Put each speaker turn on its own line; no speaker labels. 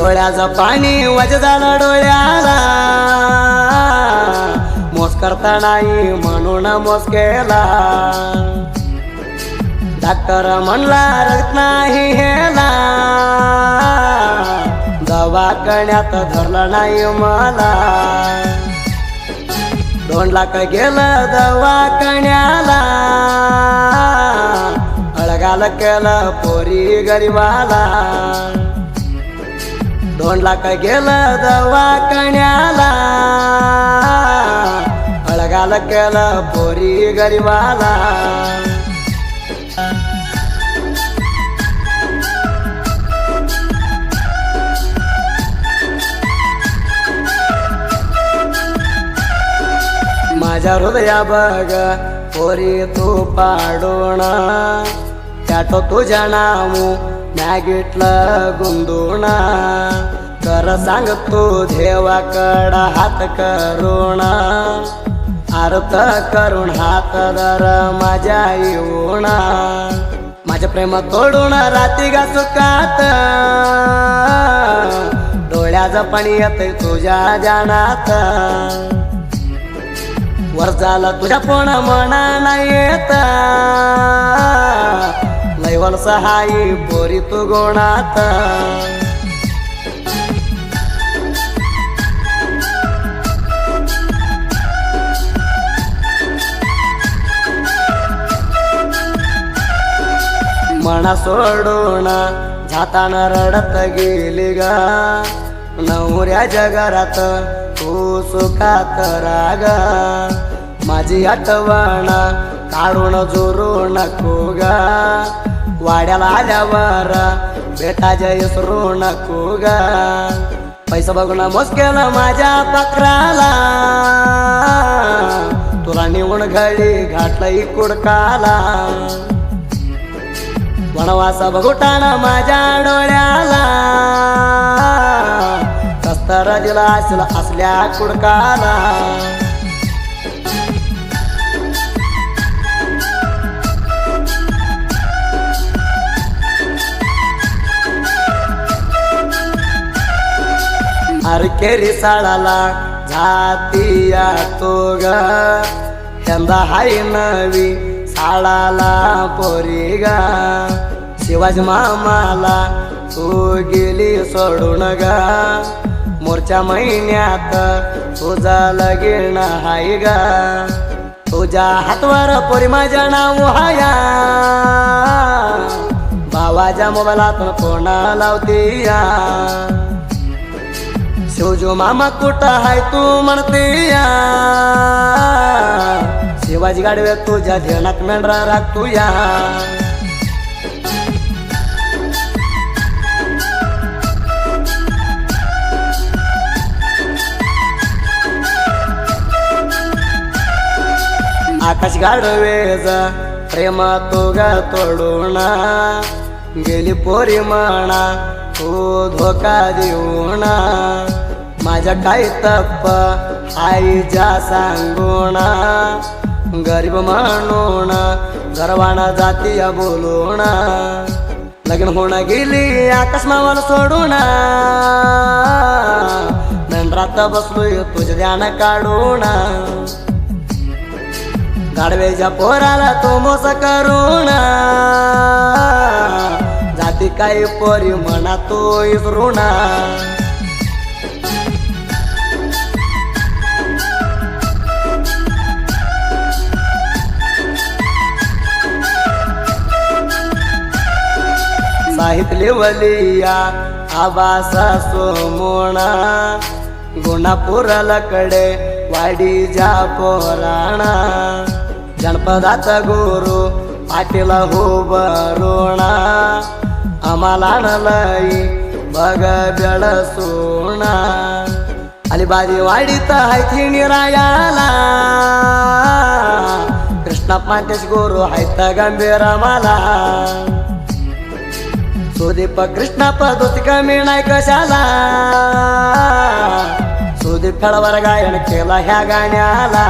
डोळ्याचं पाणी वज झालं डोळ्याला, मोस करता नाही म्हणून मोस केला. डॉक्टर म्हणला रक्त नाही हेला, दवाखान्यात धरलं नाही मला. 2 लाख गेलं दवाखान्याला, अळगाल केलं पोरी गरीबाला. 2 लाख गेलं दवाखान्याला, अळगाल केलं पोरी गरीबाला. माझ्या हृदया बघ पोरी तू पाडून, त्यात तुझ्या नामू मॅगिटलं गुंदून. कर सांग तू देवाकड हात करून, आरत करून हात धर माझ्या येऊन. माझ्या प्रेम तोडून राती गा सुखात, डोळ्याचं पाणी येतंय तुझ्या जानात. वर झाला तुझ्या पण मना नाही येत, लैवल सहायी पोरी तू गोणात. मना सोडून जाताना रडत गेली ग, नवऱ्याच्या घरात तू सुखात राग. माझी आठवण काढून जोरू नको ग, वाड्याला आल्यावर भेटायला विसरू नको ग. पैसा बघून मोस केलं माझ्या पाखराला, तुला निवून घडी घातलं कुडकाला. वनवासा बघुटाना माझ्या डोळ्याला, कस्तर दिला असेल असल्या कुडकाला. अरकेरी साळाला जातीया तो ग, यंदा हाय नवी साळाला पोरी ग. शिवाजी मामाला तू गेली सोडून ग, मोरच्या महिन्यात तुझा लगीन हाय ग. तुझ्या हातवर पोरी माझ्या नाव हाया, भावाच्या मोबाईलातून फोन लावतीया. शिवजो मामा कुठं हाय तू म्हणतीया, शिवाजी गाडवे तुझ्या ध्यानात मेंढरा राखतूया. आकाश गाडवेज प्रेम तुगा तोडून, गेली पोरी म्हणा तू धोका देऊन. माझ्या काही तप्प आईच्या सांगून, गरीब म्हणून गर्वाना जातीया बोलून. लग्न होऊन गेली आकाश मावाला सोडून, मेंढरात बसलोय तुझे ध्यान काढून. गाडवेच्या पोराला तो मोस करून, जाती काही पोरी म्हणा तो इसरून. साहित्य वलिया आबासा सोमोणा, गुणापुरलकडे वाडी जा पोराणा. जनपदात गुरु पाटील हो बरोणा, आम्हाला आणलंय बघ बेळ सोना. अलिबाजी वाडीत हायती निरायाला, कृष्णा पांटेश गुरु हायत गंभीर मला. सुदीप कृष्णाप दोस्ती कमी नाही कशाला, सुदीप फळवर गायन केला ह्या गाण्याला.